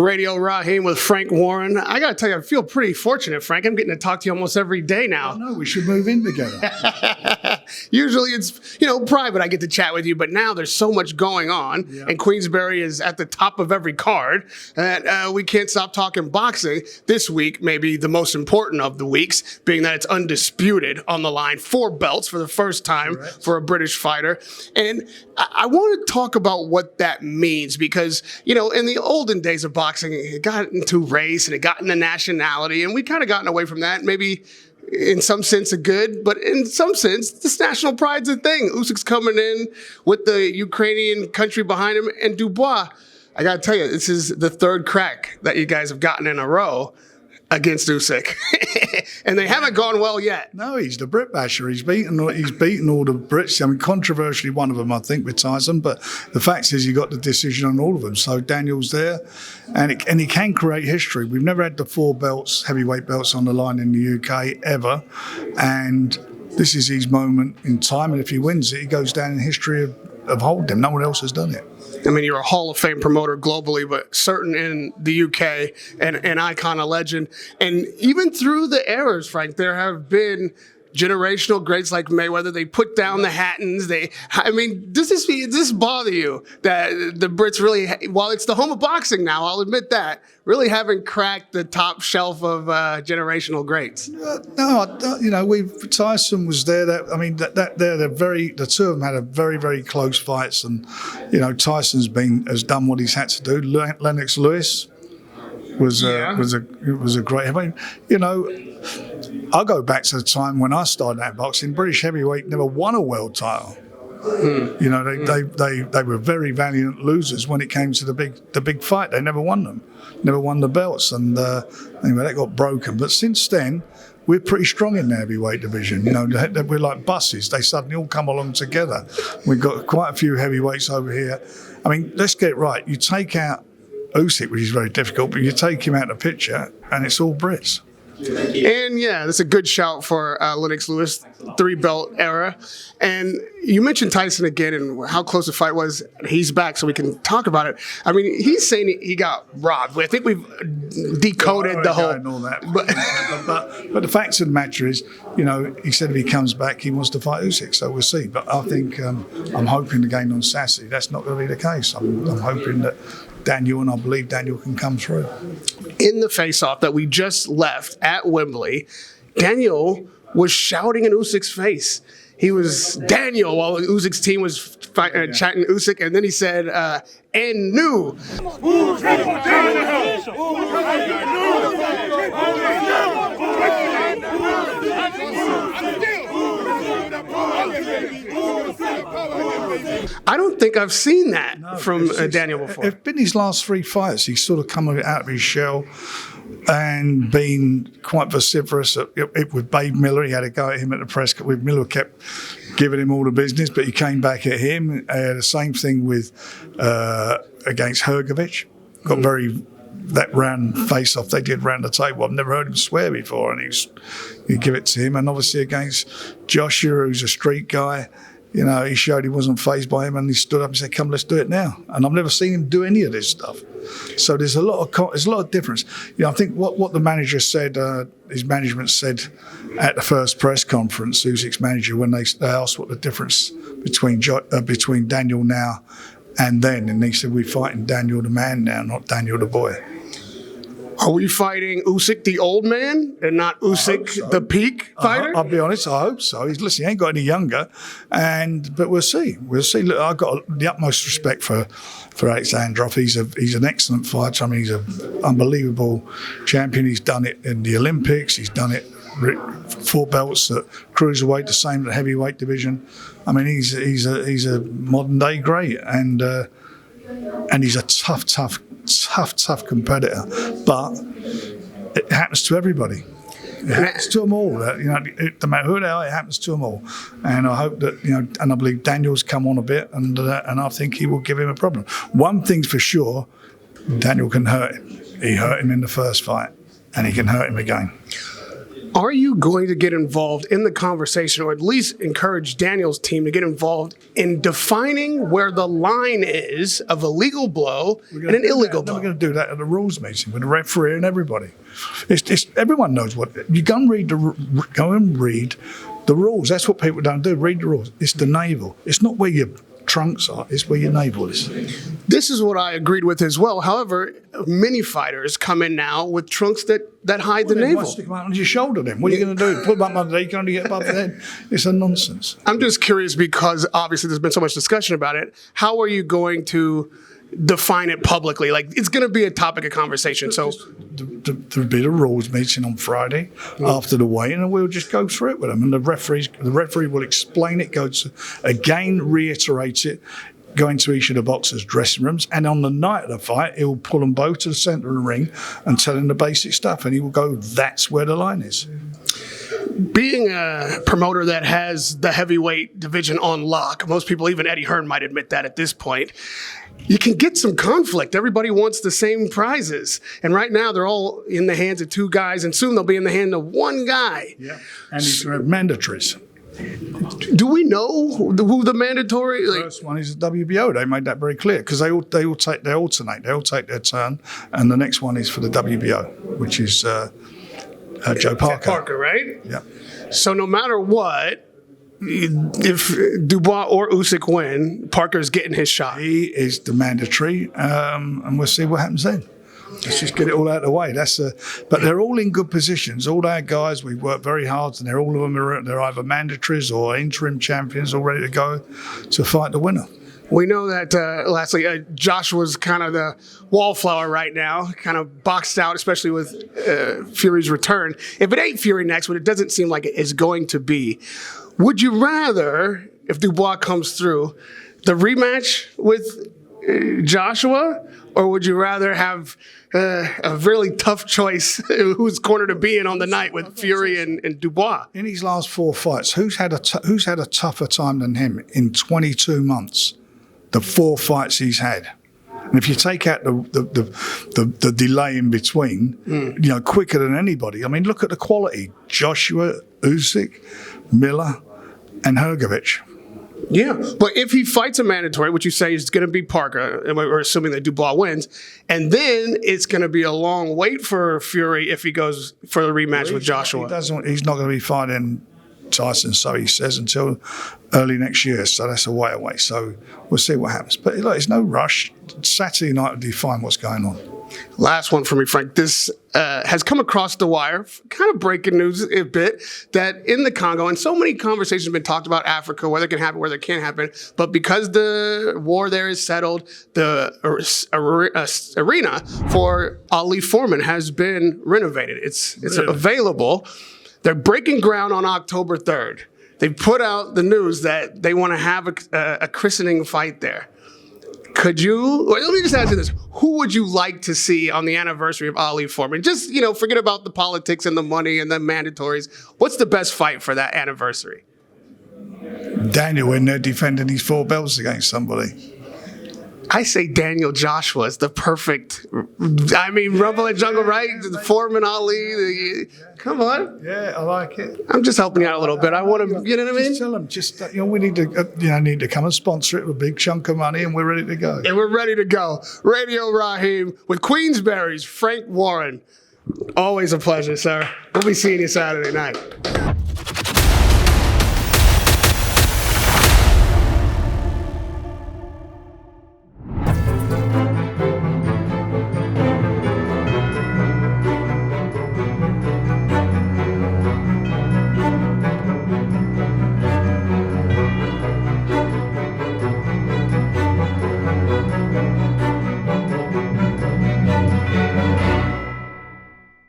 Radio Rahim with Frank Warren. I got to tell you, I feel pretty fortunate, Frank. I'm getting to talk to you almost every day now. I know, we should move in together. Usually it's, private. I get to chat with you, but now there's so much going on, and Queensberry is at the top of every card that we can't stop talking boxing. This week, maybe the most important of the weeks, being that it's undisputed on the line. 4 belts for the first time for a British fighter. And I want to talk about what that means because, in the olden days of boxing, it got into race and it got into nationality, and we kind of gotten away from that. Maybe in some sense a good, but in some sense, this national pride's a thing. Usyk's coming in with the Ukrainian country behind him, and Dubois, I got to tell you, this is the 3rd crack that you guys have gotten in a row against Usyk. And they haven't gone well yet. No, he's the Brit basher. He's beaten all the Brits. I mean, controversially, one of them, I think, with Tyson. But the fact is he got the decision on all of them. So Daniel's there. And he can create history. We've never had the 4 belts, heavyweight belts on the line in the UK, ever. And this is his moment in time. And if he wins it, he goes down in history of holding him. No one else has done it. I mean, you're a Hall of Fame promoter globally, but certain in the UK, and an icon, a legend. And even through the eras, Frank, there have been generational greats like Mayweather. They put down the Hattons. Does this bother you that the Brits really, while it's the home of boxing now, I'll admit that, really haven't cracked the top shelf of generational greats? Tyson was there. The 2 of them had a very, very close fights, and Tyson's has done what he's had to do. Lennox Lewis was a great. I'll go back to the time when I started out boxing. British heavyweight never won a world title. They were very valiant losers when it came to the big fight. They never won them, never won the belts, and anyway, that got broken. But since then, we're pretty strong in the heavyweight division. We're like buses. They suddenly all come along together. We've got quite a few heavyweights over here. I mean, let's get it right. You take out Usyk, which is very difficult, but you take him out of the picture, and it's all Brits. And that's a good shout for Lennox Lewis, 3-belt era. And you mentioned Tyson again and how close the fight was. He's back, so we can talk about it. I mean, he's saying he got robbed. I think we've decoded the whole. And all that. But the fact of the matter is, he said if he comes back, he wants to fight Usyk. So we'll see. But I think I'm hoping again on Saturday that's not going to be the case. I'm hoping that Daniel, and I believe Daniel can come through. In the face-off that we just left at Wembley, Daniel was shouting in Usyk's face. He was Daniel while Usyk's team was chatting Usyk, and then he said, and new. I don't think I've seen that from Daniel before. It's been his last 3 fights. He's sort of come out of his shell and been quite vociferous with Babe Miller. He had a go at him at the press. With Miller kept giving him all the business, but he came back at him. The same thing with against Hrgovic. Got that round face-off they did round the table. I've never heard him swear before, and you give it to him. And obviously against Joshua, who's a street guy, he showed he wasn't fazed by him, and he stood up and said, "Come, let's do it now." And I've never seen him do any of this stuff. So there's a lot of difference. I think what the manager said, his management said at the first press conference, Usyk's manager, when they asked what the difference between Daniel now and then, and he said, "We're fighting Daniel the man now, not Daniel the boy." Are we fighting Usyk the old man and not Usyk the peak fighter? I'll be honest, I hope so. He ain't got any younger, but we'll see. We'll see. Look, I've got the utmost respect for Oleksandr. He's an excellent fighter. I mean, he's an unbelievable champion. He's done it in the Olympics. He's done it 4 belts at cruiserweight, the same at the heavyweight division. I mean, he's a modern day great, and he's a tough competitor, but it happens to everybody. It happens to them all. No matter who they are, it happens to them all. And I hope that and I believe Daniel's come on a bit, and I think he will give him a problem. One thing's for sure, Daniel can hurt him. He hurt him in the first fight, and he can hurt him again. Are you going to get involved in the conversation, or at least encourage Daniel's team to get involved in defining where the line is of a legal blow and an illegal blow? We're going to do that at the rules meeting with the referee and everybody. Everyone knows what. You go and read the rules. That's what people don't do. Read the rules. It's the navel. It's not where your trunks are. It's where your navel is. This is what I agreed with as well. However, many fighters come in now with trunks that hide the navel. Stick them out on your shoulder then. What are you going to do? Put them up under there, you can only get above the head. It's a nonsense. I'm just curious because obviously there's been so much discussion about it. How are you going to define it publicly? Like, it's going to be a topic of conversation. So there'll be the rules meeting on Friday after the weigh-in, and we'll just go through it with them. And the referee will explain it, reiterate it, go into each of the boxers' dressing rooms, and on the night of the fight, he'll pull them both to the centre of the ring and tell them the basic stuff, and he will go, that's where the line is. Being a promoter that has the heavyweight division on lock, most people, even Eddie Hearn, might admit that at this point, you can get some conflict. Everybody wants the same prizes. And right now, they're all in the hands of two guys, and soon they'll be in the hand of one guy. Yeah. And he's going to have mandatories. Do we know who the mandatory? The first one is the WBO. They made that very clear because they all take their turn, and the next one is for the WBO, which is Joe Parker. Parker, right? Yeah. So no matter what, if Dubois or Usyk win, Parker's getting his shot. He is the mandatory, and we'll see what happens then. Let's just get it all out of the way. But they're all in good positions. All our guys, we work very hard, and all of them they're either mandatories or interim champions, all ready to go to fight the winner. We know that, lastly, Joshua's kind of the wallflower right now, kind of boxed out, especially with Fury's return. If it ain't Fury next, but it doesn't seem like it is going to be, would you rather, if Dubois comes through, the rematch with Joshua, or would you rather have a really tough choice whose corner to be in on the night with Fury and Dubois? In his last 4 fights, who's had a tougher time than him in 22 months? The 4 fights he's had. And if you take out the delay in between, quicker than anybody. I mean, look at the quality. Joshua, Usyk, Miller, and Hrgovic. Yeah, but if he fights a mandatory, which you say is going to be Parker, and we're assuming that Dubois wins, and then it's going to be a long wait for Fury if he goes for the rematch with Joshua. He's not going to be fighting Tyson, so he says, until early next year. So that's a way away. So we'll see what happens. But look, there's no rush. Saturday night will define what's going on. Last one for me, Frank. This has come across the wire, kind of breaking news a bit, that in the Congo, and so many conversations have been talked about Africa, whether it can happen, whether it can't happen, but because the war there is settled, the arena for Ali Foreman has been renovated. It's available. They're breaking ground on October 3rd. They put out the news that they want to have a christening fight there. Let me just ask you this. Who would you like to see on the anniversary of Ali Foreman? Just, forget about the politics and the money and the mandatories. What's the best fight for that anniversary? Daniel in there defending his 4 belts against somebody. I say Daniel Joshua is the perfect, Rumble in Jungle, right? Foreman, Ali, come on. Yeah, I like it. I'm just helping you out a little bit. I want to, you know what I mean? Just tell them, we need to come and sponsor it with a big chunk of money, and we're ready to go. And we're ready to go. Radio Rahim with Queensberry's Frank Warren. Always a pleasure, sir. We'll be seeing you Saturday night.